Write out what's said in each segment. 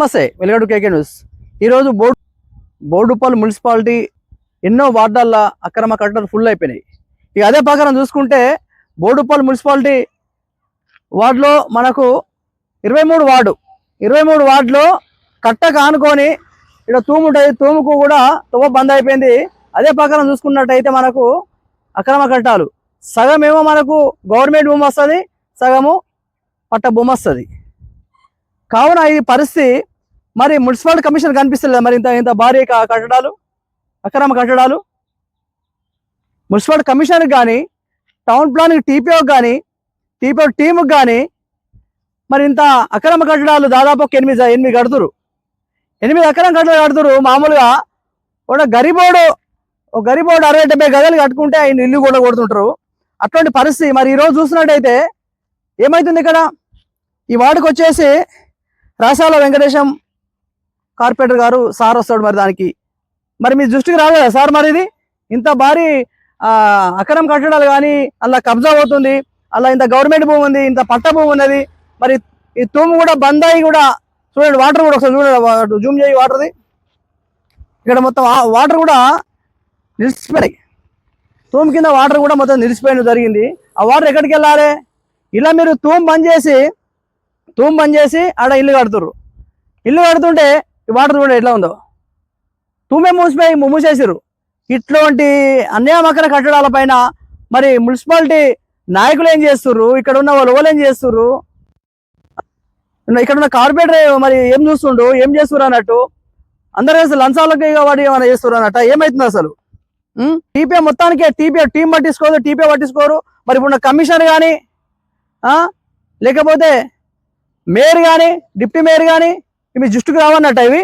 నమస్తే, welcome to KK news. ఈరోజు Boduppal municipality ఎన్నో వార్డాల్లో అక్రమ కట్టడాలు ఫుల్ అయిపోయినాయి. ఇక అదే ప్రకారం చూసుకుంటే బోడుప్పల్ మున్సిపాలిటీ వార్డులో మనకు 23 వార్డులో కట్టకు ఆనుకొని ఇక్కడ తూము ఉంటుంది. తూముకు కూడా తువ్వ బంద్ అయిపోయింది. అదే ప్రకారం చూసుకున్నట్టయితే మనకు అక్రమ కట్టాలు సగమేమో మనకు గవర్నమెంట్ భూమి వస్తుంది, సగము పట్ట భూమి వస్తుంది. కావున ఈ పరిస్థితి మరి మున్సిపాలిటీ కమిషన్ కనిపిస్తలేదు. మరి ఇంత భారీ కట్టడాలు, అక్రమ కట్టడాలు మున్సిపాలిటీ కమిషన్కి కానీ, టౌన్ ప్లానింగ్ టీపీఓకి కానీ, టీపీఓ టీముకి కానీ మరి ఇంత అక్రమ కట్టడాలు దాదాపు ఒక 8 కడుతురు. 8 అక్రమ కట్టడాలు కడుతురు. మామూలుగా ఒక గరిబోడు 60-70 గదులు కట్టుకుంటే ఆయన ఇల్లు కూడా కొడుతుంటారు. అటువంటి పరిస్థితి మరి ఈరోజు చూసినట్టయితే ఏమవుతుంది ఇక్కడ ఈ వార్డుకి వచ్చేసి రాసాల వెంకటేశం కార్పొరేటర్ గారు సార్ వస్తాడు. మరి దానికి మరి మీ దృష్టికి రాలేదా సార్? మరి ఇది ఇంత భారీ అక్రమ కట్టడాలు కానీ అలా కబ్జా అవుతుంది, అలా ఇంత గవర్నమెంట్ భూమి ఉంది, ఇంత పట్ట భూమి ఉన్నది. మరి ఈ తూము కూడా బంద్ అయ్యి కూడా చూడండి, వాటర్ కూడా ఒకసారి చూడండి, జూమ్ చేయి వాటర్ది. ఇక్కడ మొత్తం వాటర్ కూడా నిలిచిపోయాయి. తూము కింద వాటర్ కూడా మొత్తం నిలిచిపోయిన జరిగింది. ఆ వాటర్ ఎక్కడికి వెళ్ళాలి? ఇలా మీరు తూము బంద్ చేసి ఆడ ఇల్లు కడుతుర్రు. ఇల్లు కడుతుంటే ఈ వాటర్ కూడా ఎట్లా ఉందో, తూమే మూసేసారు. ఇట్లాంటి అన్యాయమకర కట్టడాల పైన మరి మున్సిపాలిటీ నాయకులు ఏం చేస్తుర్రు, ఇక్కడ ఉన్న వాళ్ళు ఏం చేస్తుర్రు, ఇక్కడ ఉన్న కార్పొరేటర్ మరి ఏం చూస్తుండ్రు, ఏం చేస్తుర్రు అన్నట్టు అందరూ అసలు లంచాలకి వాడు ఏమైనా చేస్తుర్రు అన్నట్ట ఏమవుతుంది అసలు? టీపీఏ మొత్తానికి టీపీఏ టీం పట్టించుకోరు. మరి ఇప్పుడు కమిషనర్ కానీ లేకపోతే మేయర్ కానీ, డిప్యూటీ మేయర్ కానీ మీ దృష్టికి రావన్నట్ట. ఇవి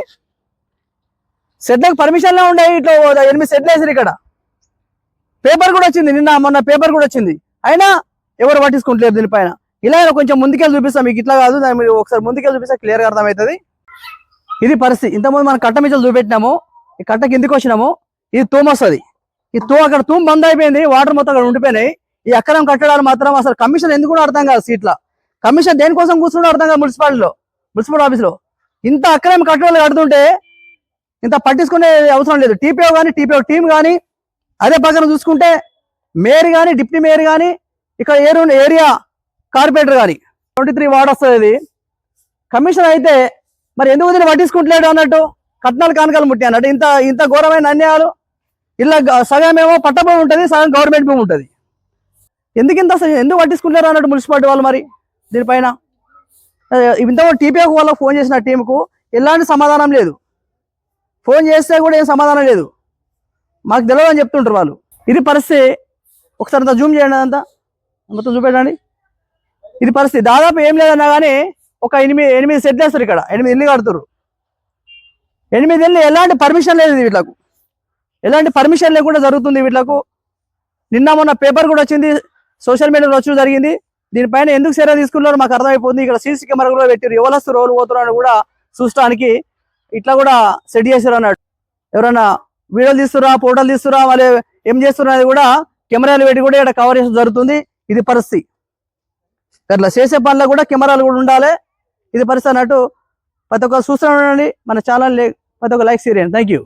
షెడ్లకు పర్మిషన్లో ఉండేవి. ఇట్లా 8 షెడ్లు వేసారు. ఇక్కడ పేపర్ కూడా వచ్చింది, మొన్న పేపర్ కూడా వచ్చింది. అయినా ఎవరు పట్టించుకుంటలేరు దీనిపైన. ఇలా కొంచెం ముందుకెళ్ళి చూపిస్తాం మీకు, ఇట్లా కాదు దాన్ని మీరు ఒకసారి ముందుకెళ్ళి చూపిస్తే క్లియర్గా అర్థమవుతుంది. ఇది పరిస్థితి. ఇంతకుముందు మనం కట్ట మించలు చూపెట్టినాము, ఈ కట్ట కిందికి వచ్చినాము. ఇది తూము వస్తుంది. అక్కడ తూము బంద్ అయిపోయింది, వాటర్ మొత్తం అక్కడ ఉండిపోయినాయి. ఈ అక్రమ కట్టడాలు మాత్రం అసలు కమిషన్ ఎందుకు కూడా అర్థం కాదు. సీట్ల కమిషన్ దేనికోసం కూర్చుంటే అర్థం కాదు. మున్సిపల్ ఆఫీస్లో ఇంత అక్రమ కట్టడాలు కడుతుంటే ఇంత పట్టించుకునే అవసరం లేదు. టీపీఓ కానీ, టీపీఓ టీం కానీ, అదే పక్కన చూసుకుంటే మేయర్ కానీ, డిప్యూటీ మేయర్ కానీ, ఇక్కడ ఏరియా కార్పొరేటర్ కానీ 23 వార్డు వస్తుంది. ఇది కమిషన్ అయితే మరి ఎందుకు దీన్ని పట్టించుకుంటలేడు అన్నట్టు, కట్నాలు కానకాలు ముట్టి అన్నట్టు. ఇంత ఘోరమైన అన్యాయాలు. ఇలా సగమేమో పట్ట భూమి ఉంటుంది, సగం గవర్నమెంట్ భూమి ఉంటుంది. ఎందుకు పట్టించుకుంటారు అన్నట్టు మున్సిపాలిటీ వాళ్ళు మరి దీనిపైన. ఇంతకు టీపీఓ వాళ్ళకి ఫోన్ చేసిన టీంకు ఎలాంటి సమాధానం లేదు. ఫోన్ చేస్తే కూడా ఏం సమాధానం లేదు, మాకు తెలియదు అని చెప్తుంటారు వాళ్ళు. ఇది పరిస్థితి. ఒకసారి అంతా జూమ్ చేయండి, అదంతా మొత్తం చూపెట్టండి. ఇది పరిస్థితి. దాదాపు ఏం లేదన్నా కానీ ఒక 8 సెట్లు వేస్తారు. ఇక్కడ 8 ఇల్లు కడుతున్నారు. 8 ఇల్లు ఎలాంటి పర్మిషన్ లేదు వీళ్ళకు, ఎలాంటి పర్మిషన్ లేకుండా జరుగుతుంది వీళ్ళకు. నిన్న మొన్న పేపర్ కూడా వచ్చింది, సోషల్ మీడియాలో వచ్చి జరిగింది. దీనిపైన ఎందుకు చర్య తీసుకున్నారో మాకు అర్థమైపోతుంది. ఇక్కడ సీసీ కెమెరా కూడా పెట్టారు, ఎవరు వస్తారు ఎవరు పోతున్నారు కూడా చూడటానికి. ఇట్లా కూడా సెట్ చేశారు అన్నట్టు. ఎవరైనా వీడియోలు తీస్తురా, ఫోటోలు తీస్తురా, వాళ్ళు ఏం చేస్తున్నారు అనేది కూడా కెమెరాలు పెట్టి కూడా ఇక్కడ కవర్ చేసి జరుగుతుంది. ఇది పరిస్థితి. అట్లా చేసే పనులు కూడా కెమెరాలు కూడా ఉండాలి. ఇది పరిస్థితి అన్నట్టు. ప్రతి ఒక్క చూస్తూనే ఉండండి మన ఛానల్, ప్రతి ఒక్క లైక్ చేయండి. Thank you.